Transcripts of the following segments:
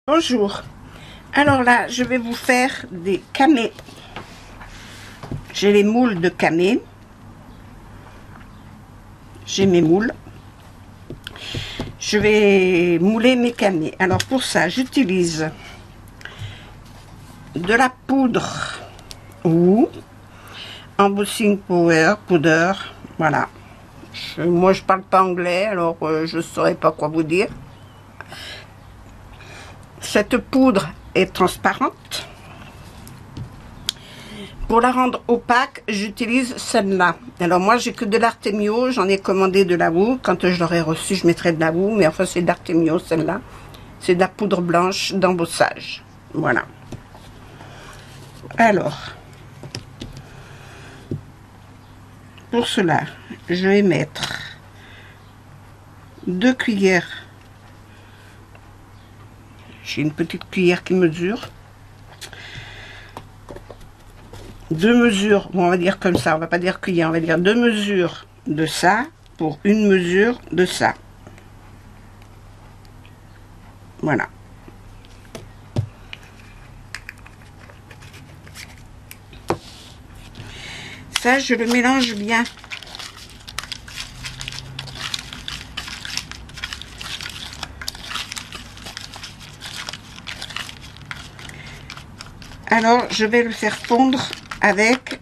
Bonjour, alors là je vais vous faire des camés. J'ai les moules de camés, j'ai mes moules. Je vais mouler mes camés. Alors pour ça j'utilise de la poudre ou embossing powder, voilà. Moi je parle pas anglais, alors je saurais pas quoi vous dire. Cette poudre est transparente. Pour la rendre opaque, j'utilise celle-là. Alors moi, j'ai que de l'Artemio. J'en ai commandé de la Woo. Quand je l'aurai reçu, je mettrai de la Woo. Mais enfin, c'est d'Artemio, celle-là. C'est de la poudre blanche d'embossage. Voilà. Alors, pour cela, je vais mettre 2 cuillères. J'ai une petite cuillère qui mesure. 2 mesures, bon, on va dire comme ça, on va pas dire cuillère, on va dire 2 mesures de ça pour 1 mesure de ça. Voilà. Ça, je le mélange bien. Alors, je vais le faire fondre avec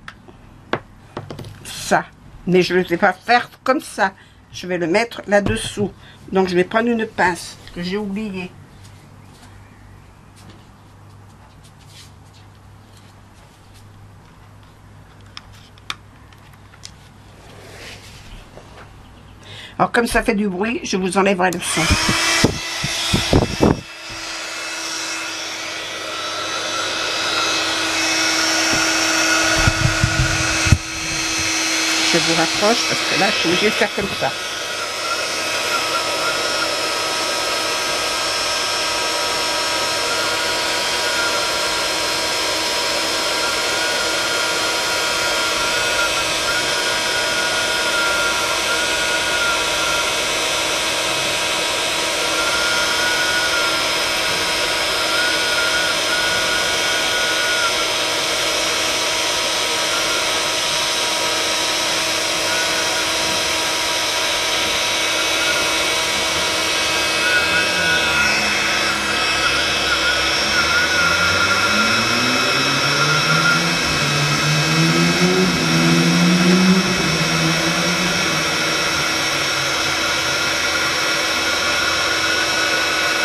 ça. Mais je ne le vais pas faire comme ça. Je vais le mettre là-dessous. Donc, je vais prendre une pince que j'ai oubliée. Alors, comme ça fait du bruit, je vous enlèverai le son. Je vous rapproche parce que là, je suis obligée de faire comme ça.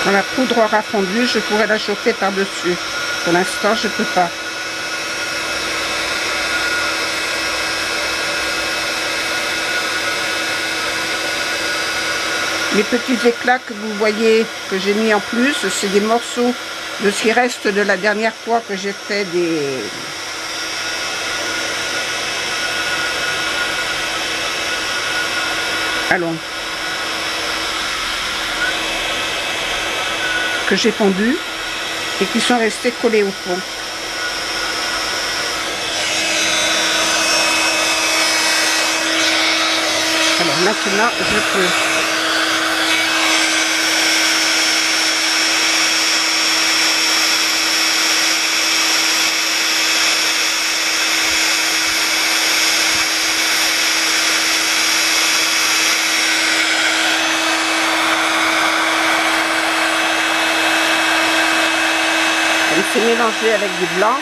Quand la poudre aura fondu, je pourrai la chauffer par-dessus. Pour l'instant, je ne peux pas. Les petits éclats que vous voyez, que j'ai mis en plus, c'est des morceaux de ce qui reste de la dernière fois que j'ai fait des... Allons. Que j'ai fondu et qui sont restés collés au fond. Alors maintenant, je peux... C'est mélangé avec du blanc.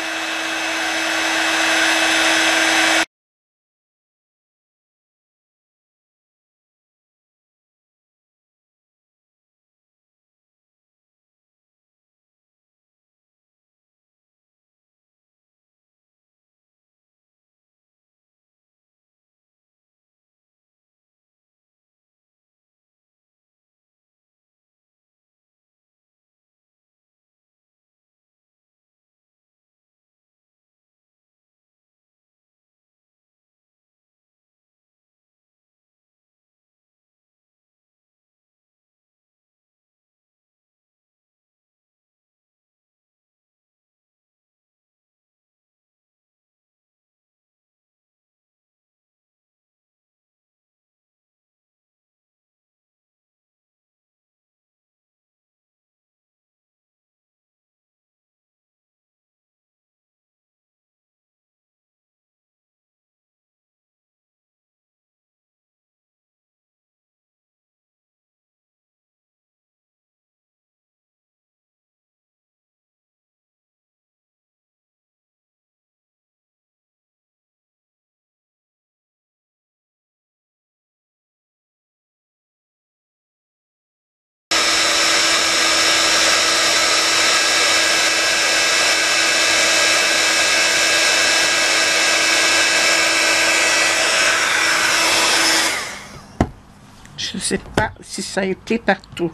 sais pas si ça a été partout.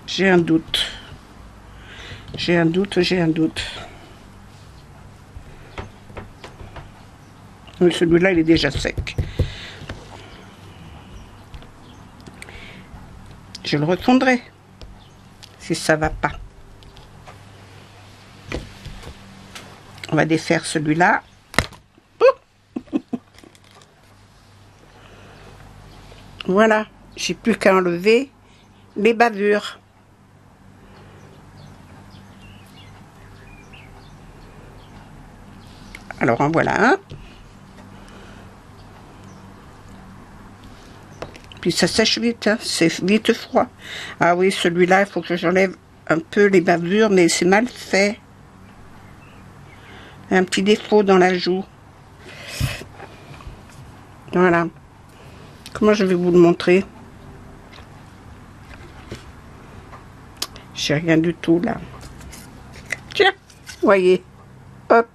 J'ai un doute. J'ai un doute. Mais celui-là, il est déjà sec. Je le refondrai si ça va pas. On va défaire celui-là. Voilà, j'ai plus qu'à enlever les bavures. Alors en voilà un. Puis ça sèche vite, hein, c'est vite froid. Ah oui, celui-là, il faut que j'enlève un peu les bavures, mais c'est mal fait. Un petit défaut dans la joue. Voilà. Comment je vais vous le montrer? J'ai rien du tout là. Tiens, voyez. Hop.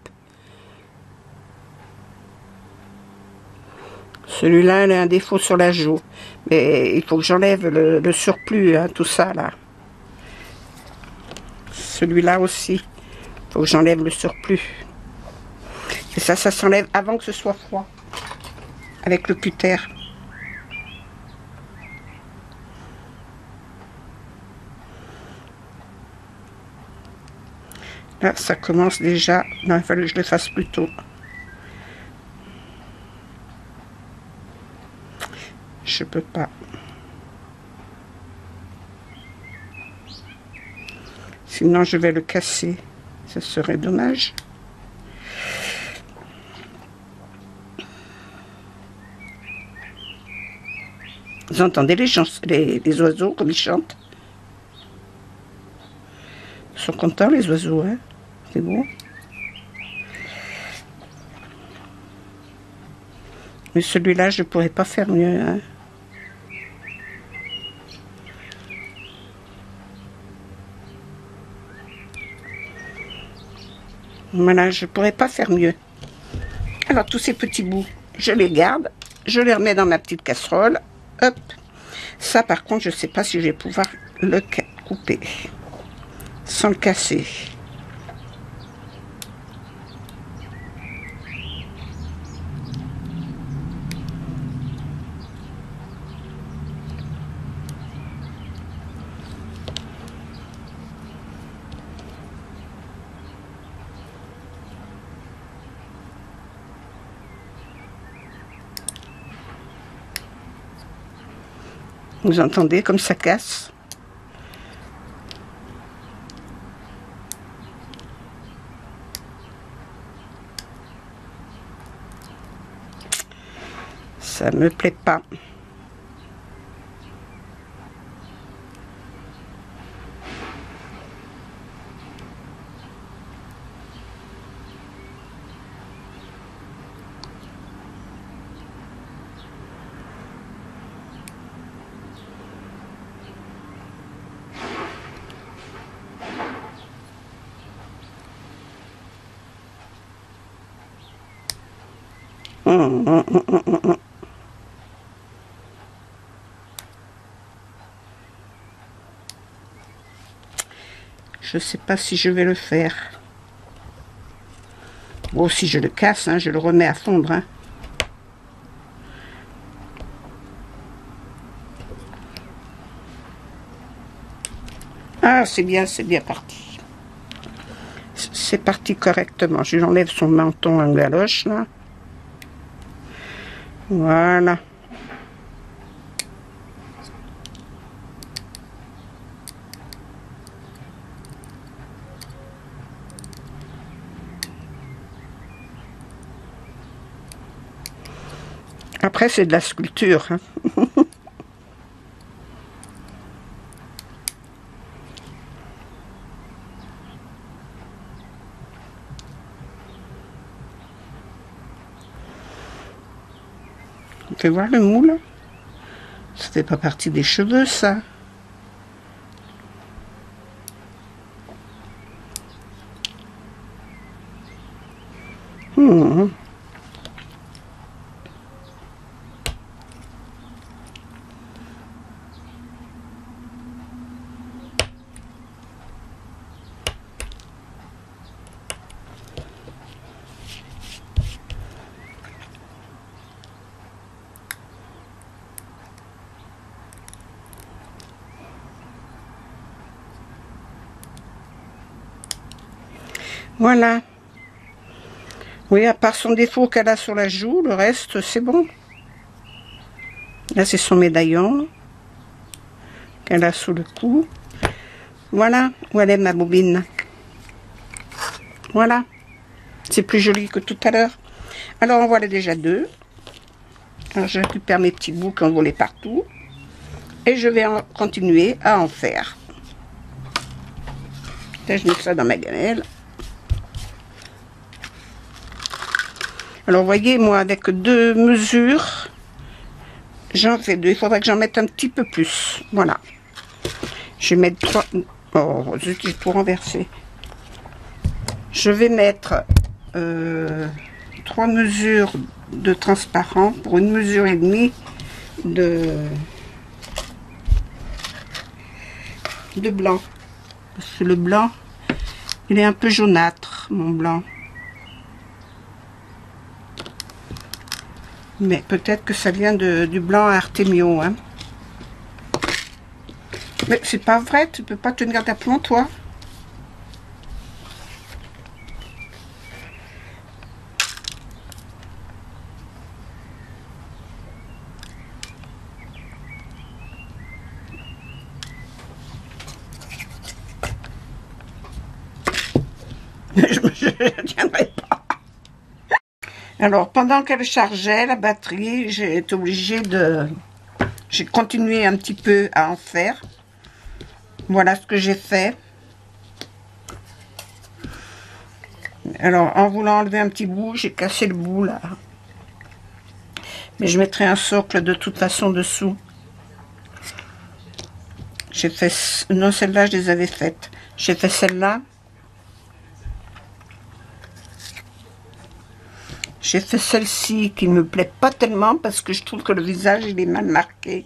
Celui-là, il a un défaut sur la joue. Mais il faut que j'enlève le surplus, hein, tout ça là. Celui-là aussi. Il faut que j'enlève le surplus. Et ça s'enlève avant que ce soit froid. Avec le cutter. Là, ça commence déjà. Non, il fallait que je le fasse plus tôt. Je peux pas. Sinon, je vais le casser. Ça serait dommage. Vous entendez les oiseaux comme ils chantent? Ils sont contents les oiseaux, hein? C'est beau. Mais celui-là, je pourrais pas faire mieux, hein? Voilà, je pourrais pas faire mieux. Alors, tous ces petits bouts, je les garde. Je les remets dans ma petite casserole. Hop. Ça, par contre, je sais pas si je vais pouvoir le couper sans le casser. Vous entendez comme ça casse? Ça me plaît pas. Je sais pas si je vais le faire. Bon, si je le casse, hein, je le remets à fondre. Hein. Ah, c'est bien parti. C'est parti correctement. Je lui enlève son menton en galoche, là. Voilà. Après, c'est de la sculpture. Hein. On fait voir le moule. Ça fait pas partie des cheveux, ça. Voilà. Oui, à part son défaut qu'elle a sur la joue, le reste, c'est bon. Là, c'est son médaillon qu'elle a sous le cou. Voilà, où elle est ma bobine. Voilà. C'est plus joli que tout à l'heure. Alors, en voilà déjà deux. Alors, je récupère mes petits bouts qui ont volé partout. Et je vais continuer à en faire. Là, je mets ça dans ma gamelle. Alors, vous voyez, moi, avec deux mesures, j'en fais deux. Il faudrait que j'en mette un petit peu plus. Voilà. Je vais mettre 3... Oh, j'ai tout renversé. Je vais mettre 3 mesures de transparent pour 1,5 mesure de blanc. Parce que le blanc, il est un peu jaunâtre, mon blanc. Mais peut-être que ça vient du blanc Artemio, hein. Mais c'est pas vrai, tu peux pas tenir d'aplomb, toi. Je ne tiendrai pas. Alors, pendant qu'elle chargeait la batterie, j'ai été obligée de... J'ai continué un petit peu à en faire. Voilà ce que j'ai fait. Alors, en voulant enlever un petit bout, j'ai cassé le bout là. Mais je mettrai un socle de toute façon dessous. J'ai fait... Non, celle-là, je les avais faites. J'ai fait celle-là. J'ai fait celle-ci qui me plaît pas tellement parce que je trouve que le visage, il est mal marqué.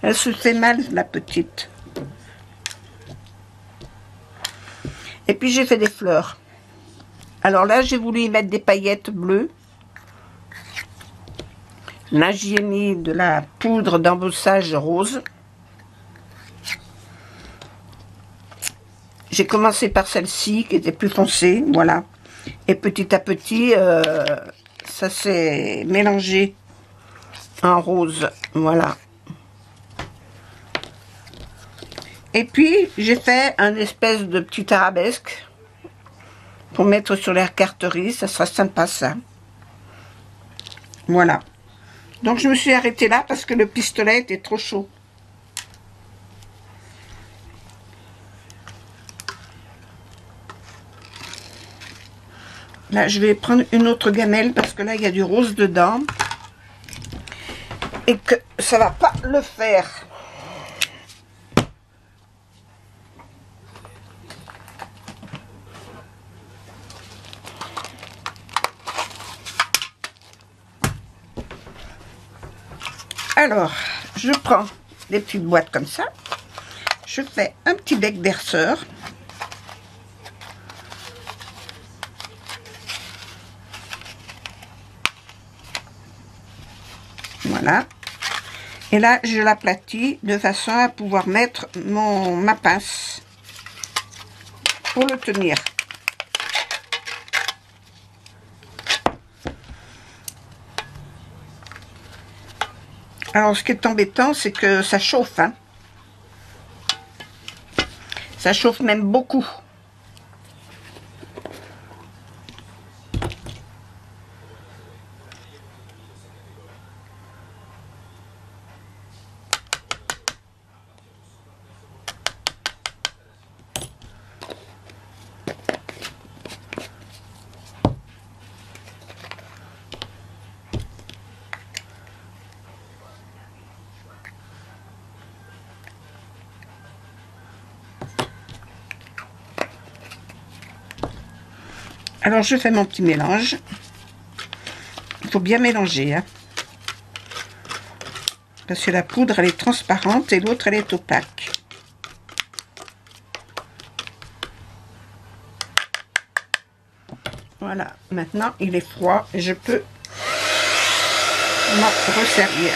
Elle se fait mal, la petite. Et puis, j'ai fait des fleurs. Alors là, j'ai voulu y mettre des paillettes bleues. Là, j'y ai mis de la poudre d'embossage rose. J'ai commencé par celle-ci qui était plus foncée, voilà. Et petit à petit, ça s'est mélangé en rose, voilà. Et puis, j'ai fait un espèce de petit arabesque pour mettre sur la carterie, ça sera sympa ça. Voilà. Donc, je me suis arrêtée là parce que le pistolet était trop chaud. Là, je vais prendre une autre gamelle parce que là, il y a du rose dedans. Et que ça va pas le faire. Alors, je prends des petites boîtes comme ça. Je fais un petit bec berceur. Voilà. Et là, je l'aplatis de façon à pouvoir mettre ma pince pour le tenir. Alors, ce qui est embêtant, c'est que ça chauffe, hein. Ça chauffe même beaucoup. Alors, je fais mon petit mélange. Il faut bien mélanger, hein. Parce que la poudre, elle est transparente et l'autre, elle est opaque. Voilà. Maintenant, il est froid et je peux m'en resservir.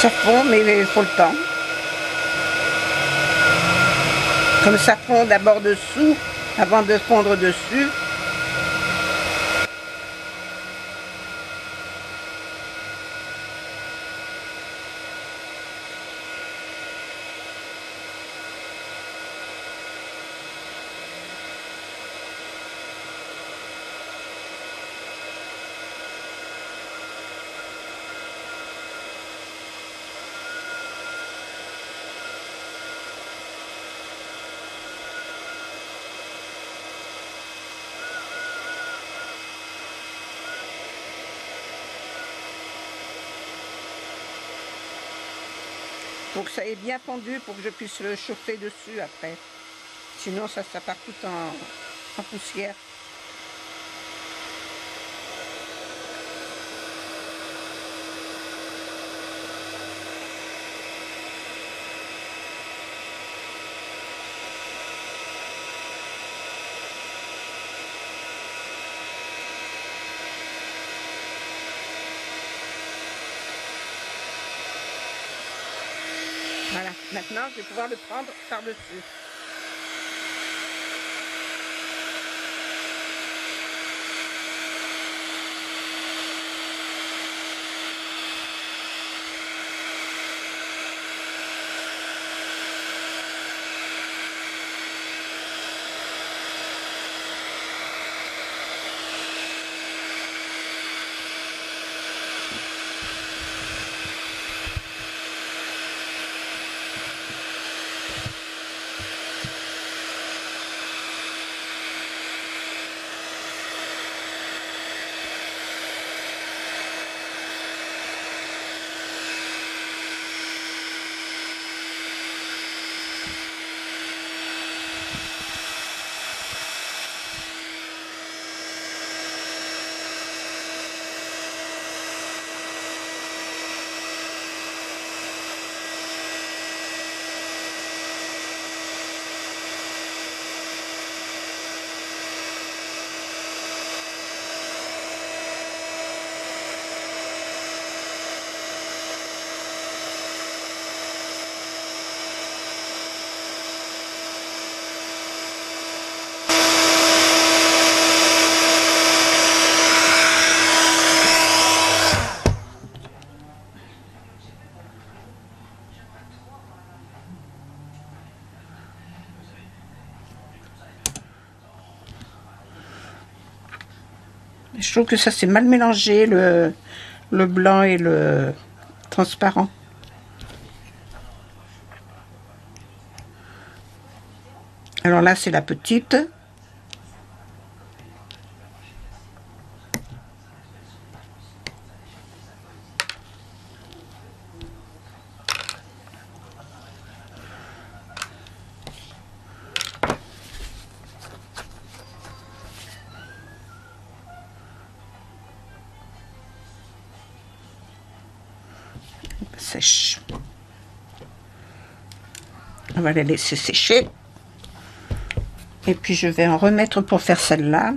Ça fond, mais il faut le temps. Comme ça fond d'abord dessous, avant de fondre dessus. Pour que ça ait bien fondu, pour que je puisse le chauffer dessus après. Sinon, ça part tout en poussière. Voilà, maintenant je vais pouvoir le prendre par-dessus. Je trouve que ça s'est mal mélangé, le blanc et le transparent. Alors là, c'est la petite. Sèche. On va la laisser sécher. Et puis je vais en remettre pour faire celle-là.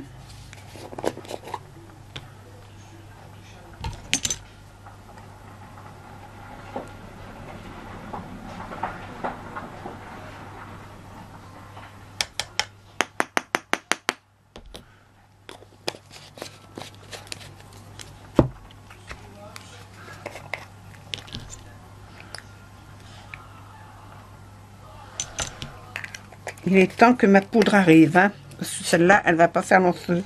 Il est temps que ma poudre arrive, hein, parce que celle-là, elle va pas faire long feu.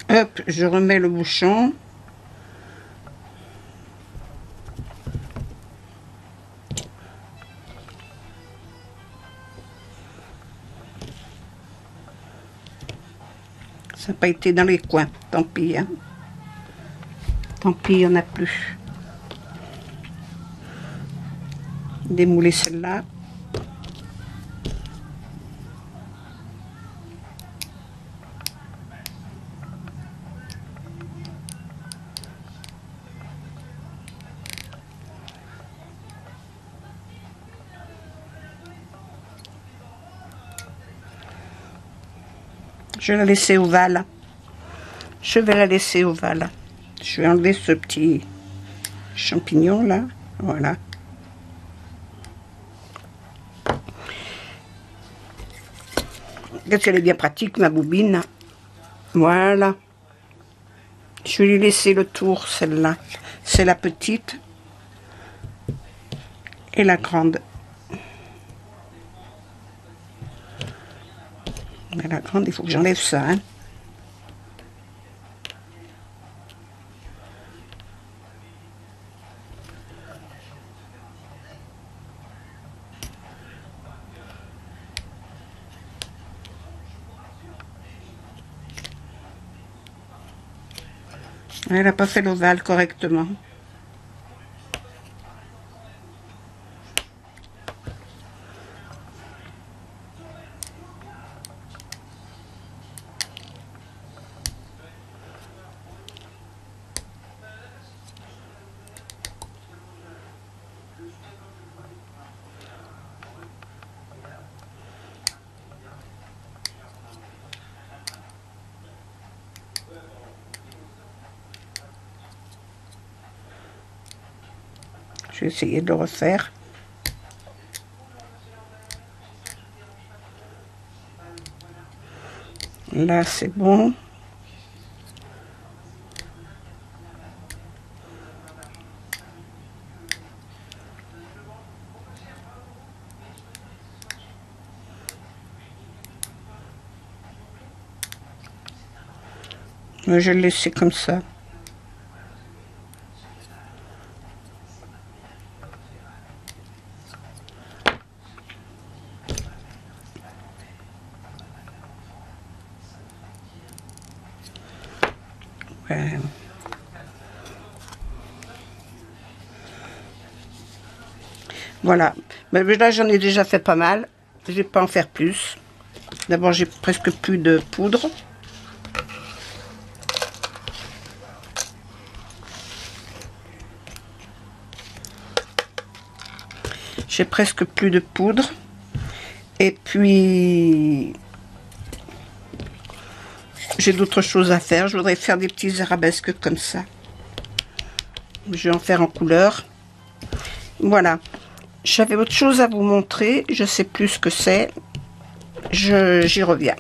Hop, je remets le bouchon. Ça n'a pas été dans les coins, tant pis. Hein. Tant pis, il n'y en a plus. Démouler celle-là. Je vais la laisser ovale. Je vais la laisser ovale. Je vais enlever ce petit champignon là. Voilà. Regarde qu'elle est bien pratique, ma bobine. Voilà. Je vais lui laisser le tour, celle-là. C'est la petite. Et la grande. Mais la grande, il faut que j'enlève ça. Hein. Elle n'a pas fait l'ovale correctement. Je vais essayer de le refaire. Là, c'est bon. Je vais le laisser comme ça. Ouais. Voilà. Mais là, j'en ai déjà fait pas mal. Je vais pas en faire plus. D'abord, j'ai presque plus de poudre. J'ai presque plus de poudre. Et puis, j'ai d'autres choses à faire. Je voudrais faire des petits arabesques comme ça. Je vais en faire en couleur. Voilà. J'avais autre chose à vous montrer. Je sais plus ce que c'est. J'y reviens.